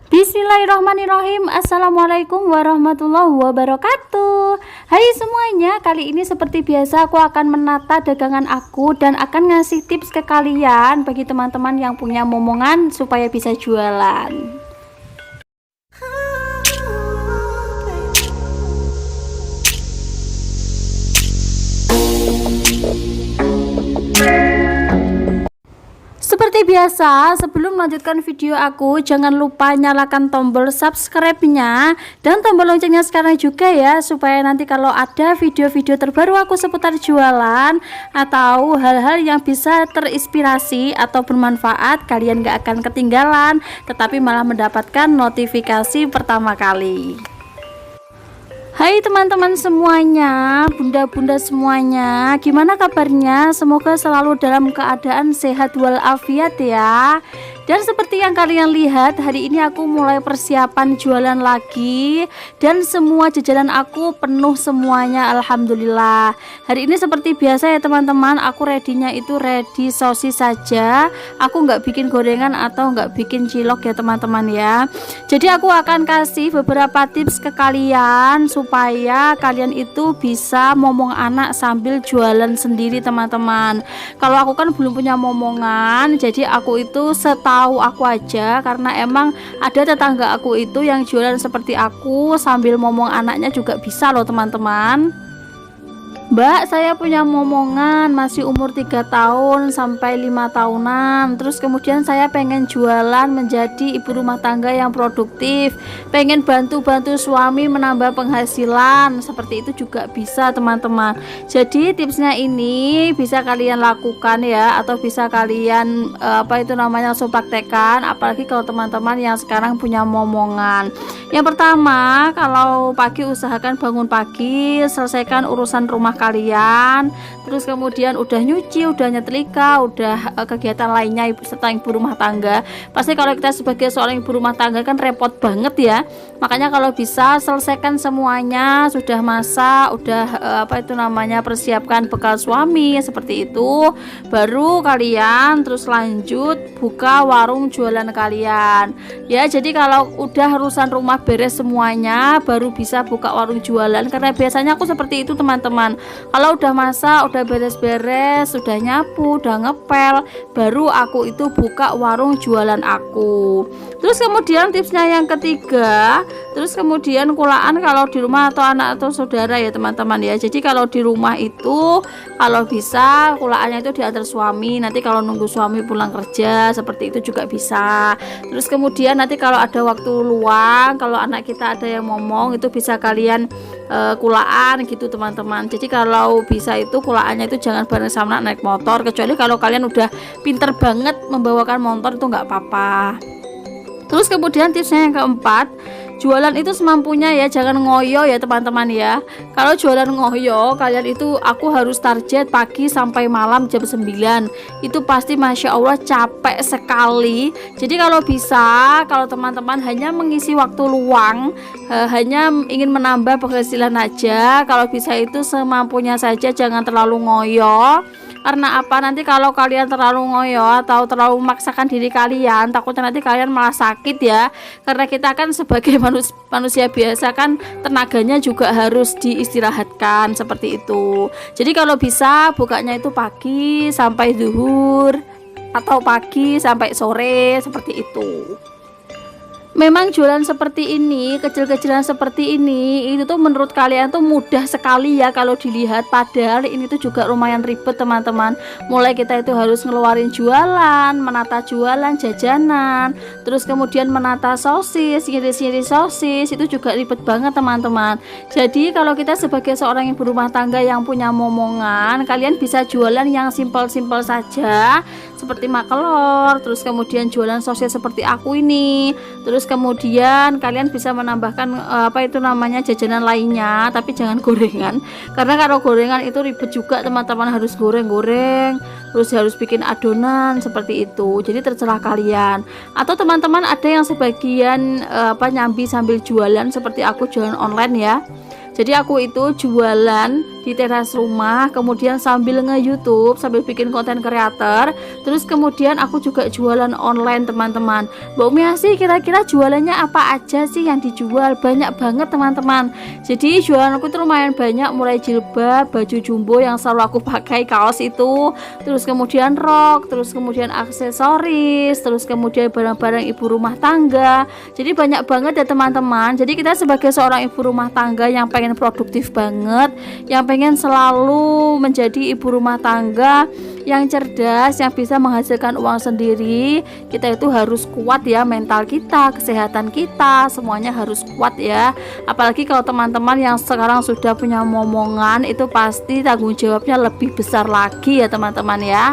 Bismillahirrahmanirrahim. Assalamualaikum warahmatullahi wabarakatuh. Hai semuanya, kali ini seperti biasa aku akan menata dagangan aku dan akan ngasih tips ke kalian bagi teman-teman yang punya momongan supaya bisa jualan. Seperti biasa, sebelum melanjutkan video aku, jangan lupa nyalakan tombol subscribe-nya dan tombol loncengnya sekarang juga ya, supaya nanti kalau ada video-video terbaru aku seputar jualan atau hal-hal yang bisa terinspirasi atau bermanfaat, kalian gak akan ketinggalan, tetapi malah mendapatkan notifikasi pertama kali. Hai teman-teman semuanya, bunda-bunda semuanya, gimana kabarnya? Semoga selalu dalam keadaan sehat walafiat ya. Dan seperti yang kalian lihat, hari ini aku mulai persiapan jualan lagi dan semua jajanan aku penuh semuanya, alhamdulillah. Hari ini seperti biasa ya teman-teman, aku ready-nya itu ready sosis saja. Aku nggak bikin gorengan atau nggak bikin cilok ya teman-teman ya. Jadi aku akan kasih beberapa tips ke kalian supaya kalian itu bisa momong anak sambil jualan sendiri teman-teman. Kalau aku kan belum punya momongan, jadi aku itu tahu aku aja, karena emang ada tetangga aku itu yang jualan seperti aku sambil ngomong anaknya juga bisa loh teman-teman. Mbak, saya punya momongan masih umur 3 tahun sampai 5 tahunan. Terus kemudian saya pengen jualan menjadi ibu rumah tangga yang produktif, pengen bantu-bantu suami menambah penghasilan. Seperti itu juga bisa teman-teman. Jadi tipsnya ini bisa kalian lakukan ya, atau bisa kalian langsung praktekkan, apalagi kalau teman-teman yang sekarang punya momongan. Yang pertama, kalau pagi usahakan bangun pagi, selesaikan urusan rumah kalian, terus kemudian udah nyuci, udah nyetrika, udah kegiatan lainnya serta ibu rumah tangga. Pasti kalau kita sebagai seorang ibu rumah tangga kan repot banget ya, makanya kalau bisa selesaikan semuanya, sudah masak, udah persiapkan bekal suami seperti itu, baru kalian terus lanjut buka warung jualan kalian ya. Jadi kalau udah urusan rumah beres semuanya, baru bisa buka warung jualan, karena biasanya aku seperti itu teman-teman. Kalau udah masak, udah beres-beres, udah nyapu, udah ngepel, baru aku itu buka warung jualan aku. Terus kemudian tipsnya yang ketiga, terus kemudian kulaan kalau di rumah atau anak atau saudara ya teman-teman ya. Jadi kalau di rumah itu kalau bisa kulaannya itu diantar suami, nanti kalau nunggu suami pulang kerja seperti itu juga bisa. Terus kemudian nanti kalau ada waktu luang, kalau anak kita ada yang ngomong, itu bisa kalian kulaan gitu teman-teman. Jadi kalau bisa itu kulaannya itu jangan bareng sama naik motor, kecuali kalau kalian udah pinter banget membawakan motor itu nggak apa-apa. Terus kemudian tipsnya yang keempat, jualan itu semampunya ya, jangan ngoyo ya teman-teman ya. Kalau jualan ngoyo, kalian itu aku harus target pagi sampai malam jam 9. Itu pasti Masya Allah capek sekali. Jadi kalau bisa, kalau teman-teman hanya mengisi waktu luang, hanya ingin menambah penghasilan aja, kalau bisa itu semampunya saja, jangan terlalu ngoyo. Karena apa, nanti kalau kalian terlalu ngoyo atau terlalu memaksakan diri kalian, takutnya nanti kalian malah sakit ya. Karena kita kan sebagai manusia biasa kan tenaganya juga harus diistirahatkan seperti itu. Jadi kalau bisa bukanya itu pagi sampai zuhur atau pagi sampai sore seperti itu. Memang jualan seperti ini, kecil-kecilan seperti ini, itu tuh menurut kalian tuh mudah sekali ya kalau dilihat, padahal ini tuh juga lumayan ribet teman-teman. Mulai kita itu harus ngeluarin jualan, menata jualan, jajanan, terus kemudian menata sosis, ngiri-ngiri sosis, itu juga ribet banget teman-teman. Jadi kalau kita sebagai seorang ibu rumah tangga yang punya momongan, kalian bisa jualan yang simpel-simpel saja, seperti makelor, terus kemudian jualan sosis seperti aku ini. Terus kemudian kalian bisa menambahkan jajanan lainnya, tapi jangan gorengan, karena kalau gorengan itu ribet juga teman-teman, harus goreng-goreng, terus harus bikin adonan seperti itu. Jadi terserah kalian. Atau teman-teman ada yang sebagian nyambi sambil jualan seperti aku jualan online ya. Jadi aku itu jualan di teras rumah, kemudian sambil nge-YouTube, sambil bikin konten kreator. Terus kemudian aku juga jualan online teman-teman. Mbak Umi Asih kira-kira jualannya apa aja sih yang dijual? Banyak banget teman-teman. Jadi jualan aku itu lumayan banyak, mulai jilbab, baju jumbo yang selalu aku pakai, kaos itu, terus kemudian rok, terus kemudian aksesoris, terus kemudian barang-barang ibu rumah tangga. Jadi banyak banget ya teman-teman. Jadi kita sebagai seorang ibu rumah tangga yang pengen produktif banget, yang pengen selalu menjadi ibu rumah tangga yang cerdas, yang bisa menghasilkan uang sendiri, kita itu harus kuat ya, mental kita, kesehatan kita, semuanya harus kuat ya. Apalagi kalau teman-teman yang sekarang sudah punya momongan, itu pasti tanggung jawabnya lebih besar lagi ya teman-teman ya.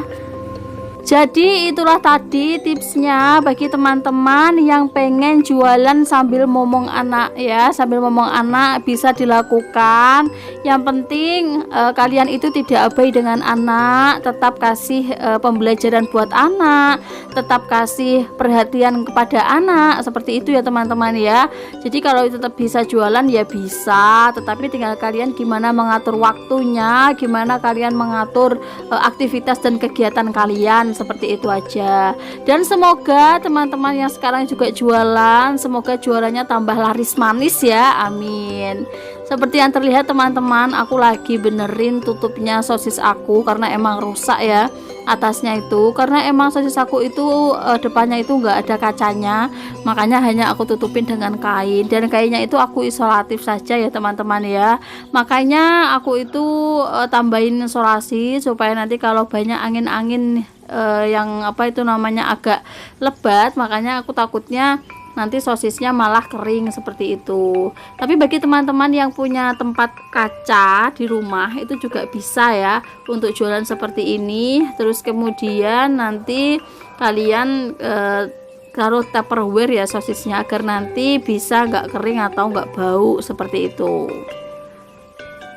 Jadi itulah tadi tipsnya bagi teman-teman yang pengen jualan sambil momong anak ya, sambil momong anak bisa dilakukan. Yang penting kalian itu tidak abai dengan anak, tetap kasih pembelajaran buat anak, tetap kasih perhatian kepada anak, seperti itu ya teman-teman ya. Jadi kalau tetap bisa jualan ya bisa, tetapi tinggal kalian gimana mengatur waktunya, gimana kalian mengatur aktivitas dan kegiatan kalian, seperti itu aja. Dan semoga teman-teman yang sekarang juga jualan, semoga jualannya tambah laris manis ya, amin. Seperti yang terlihat teman-teman, aku lagi benerin tutupnya sosis aku karena emang rusak ya atasnya itu, karena emang sosis aku itu depannya itu enggak ada kacanya, makanya hanya aku tutupin dengan kain, dan kainnya itu aku isolatif saja ya teman-teman ya. Makanya aku itu tambahin isolasi supaya nanti kalau banyak angin-angin yang apa itu namanya agak lebat, makanya aku takutnya nanti sosisnya malah kering seperti itu. Tapi bagi teman-teman yang punya tempat kaca di rumah itu juga bisa ya untuk jualan seperti ini. Terus kemudian nanti kalian taruh tupperware ya sosisnya, agar nanti bisa nggak kering atau nggak bau seperti itu.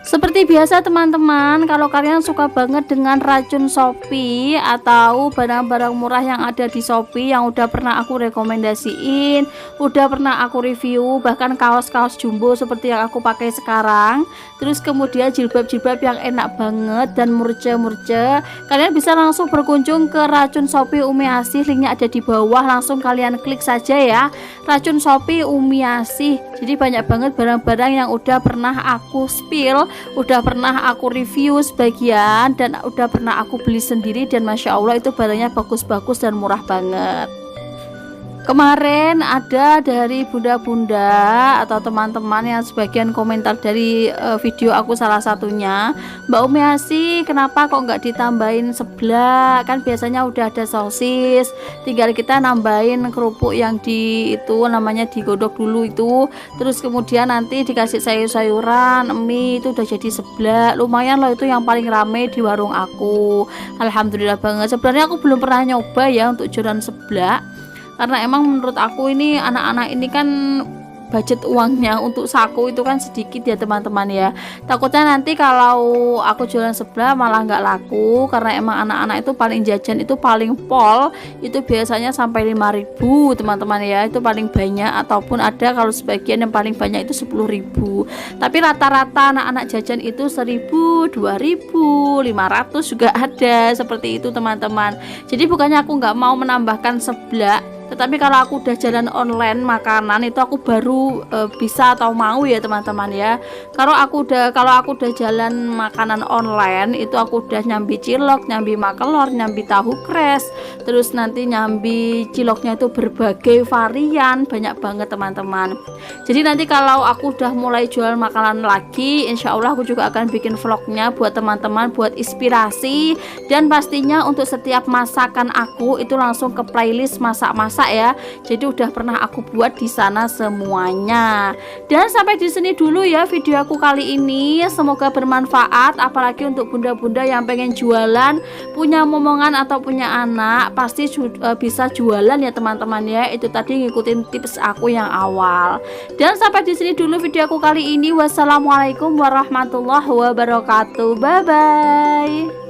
Seperti biasa teman-teman, kalau kalian suka banget dengan racun Shopee atau barang-barang murah yang ada di Shopee yang udah pernah aku rekomendasiin, udah pernah aku review, bahkan kaos-kaos jumbo seperti yang aku pakai sekarang, terus kemudian jilbab-jilbab yang enak banget dan murce-murce, kalian bisa langsung berkunjung ke racun Shopee Umi Asih, linknya ada di bawah, langsung kalian klik saja ya, racun Shopee Umi Asih. Jadi banyak banget barang-barang yang udah pernah aku spill, udah pernah aku review sebagian, dan udah pernah aku beli sendiri, dan masya Allah itu barangnya bagus-bagus dan murah banget. Kemarin ada dari bunda-bunda atau teman-teman yang sebagian komentar dari video aku, salah satunya, Mbak Umi Asih kenapa kok nggak ditambahin seblak, kan biasanya udah ada sosis, tinggal kita nambahin kerupuk yang di itu namanya digodok dulu itu, terus kemudian nanti dikasih sayur-sayuran, mie, itu udah jadi seblak. Lumayan loh, itu yang paling rame di warung aku, alhamdulillah banget. Sebenarnya aku belum pernah nyoba ya untuk jualan seblak, karena emang menurut aku ini anak-anak ini kan budget uangnya untuk saku itu kan sedikit ya teman-teman ya. Takutnya nanti kalau aku jualan sebelah malah nggak laku, karena emang anak-anak itu paling jajan itu paling pol itu biasanya sampai 5.000 teman-teman ya, itu paling banyak, ataupun ada kalau sebagian yang paling banyak itu 10.000. Tapi rata-rata anak-anak jajan itu 1.000, 2.000, 500 juga ada, seperti itu teman-teman. Jadi bukannya aku nggak mau menambahkan seblak, tetapi kalau aku udah jalan online makanan itu aku baru bisa atau mau ya teman-teman ya. Kalau aku udah jalan makanan online itu aku udah nyambi cilok, nyambi makelor, nyambi tahu kres, terus nanti nyambi ciloknya itu berbagai varian, banyak banget teman-teman. Jadi nanti kalau aku udah mulai jual makanan lagi, insya Allah aku juga akan bikin vlognya buat teman-teman, buat inspirasi, dan pastinya untuk setiap masakan aku itu langsung ke playlist masak-masak ya. Jadi udah pernah aku buat di sana semuanya. Dan sampai di sini dulu ya video aku kali ini. Semoga bermanfaat, apalagi untuk bunda-bunda yang pengen jualan, punya momongan atau punya anak, pasti bisa jualan ya teman-teman ya. Itu tadi ngikutin tips aku yang awal. Dan sampai di sini dulu video aku kali ini. Wassalamualaikum warahmatullahi wabarakatuh. Bye bye.